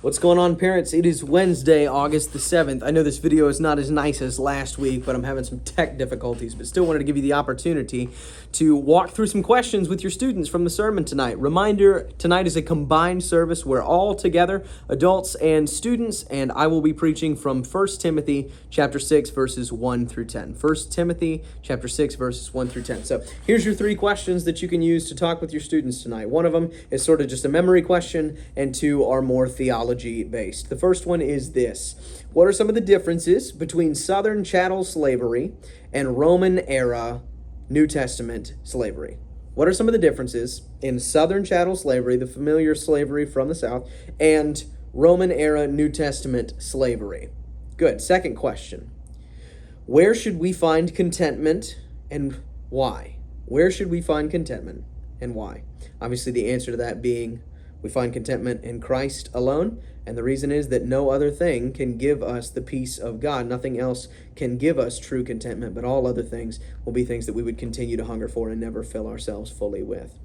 What's going on, parents? It is Wednesday, August the 7th. I know this video is not as nice as last week, but I'm having some tech difficulties, but still wanted to give you the opportunity to walk through some questions with your students from the sermon tonight. Reminder, tonight is a combined service. We're all together, adults and students, and I will be preaching from 1 Timothy chapter 6, verses 1 through 10. 1 Timothy chapter 6, verses 1 through 10. So here's your 3 questions that you can use to talk with your students tonight. One of them is sort of just a memory question, and 2 are more theology based. The first one is this: what are some of the differences between Southern chattel slavery and Roman era New Testament slavery? What are some of the differences in Southern chattel slavery, the familiar slavery from the South, and Roman era New Testament slavery? Good. Second question: where should we find contentment and why? Where should we find contentment and why? Obviously, the answer to that being we find contentment in Christ alone, and the reason is that no other thing can give us the peace of God. Nothing else can give us true contentment, but all other things will be things that we would continue to hunger for and never fill ourselves fully with.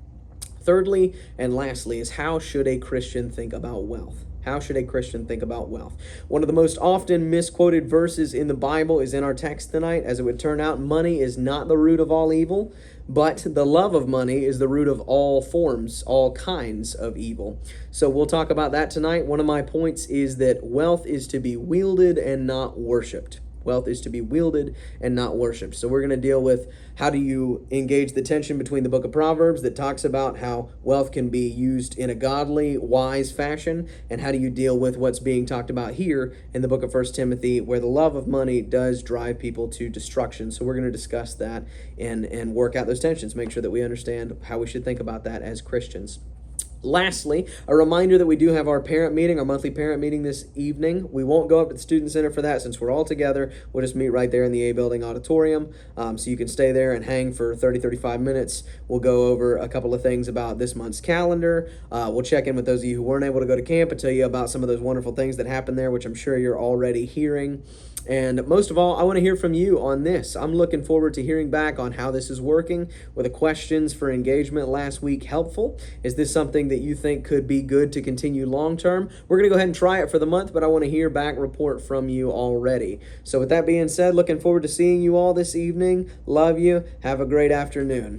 Thirdly and lastly is, how should a Christian think about wealth? How should a Christian think about wealth? One of the most often misquoted verses in the Bible is in our text tonight. As it would turn out, money is not the root of all evil, but the love of money is the root of all forms, all kinds of evil. So we'll talk about that tonight. One of my points is that wealth is to be wielded and not worshipped. Wealth is to be wielded and not worshipped. So we're going to deal with how do you engage the tension between the book of Proverbs that talks about how wealth can be used in a godly, wise fashion, and how do you deal with what's being talked about here in the book of 1 Timothy, where the love of money does drive people to destruction. So we're going to discuss that and work out those tensions, make sure that we understand how we should think about that as Christians. Lastly, a reminder that we do have our parent meeting, our monthly parent meeting this evening. We won't go up to the Student Center for that since we're all together. We'll just meet right there in the A Building auditorium. So you can stay there and hang for 30-35 minutes. We'll go over a couple of things about this month's calendar. We'll check in with those of you who weren't able to go to camp and tell you about some of those wonderful things that happened there, which I'm sure you're already hearing. And most of all, I want to hear from you on this. I'm looking forward to hearing back on how this is working. Were the questions for engagement last week helpful? Is this something that you think could be good to continue long term? We're going to go ahead and try it for the month, but I want to hear back report from you already. So with that being said, looking forward to seeing you all this evening. Love you. Have a great afternoon.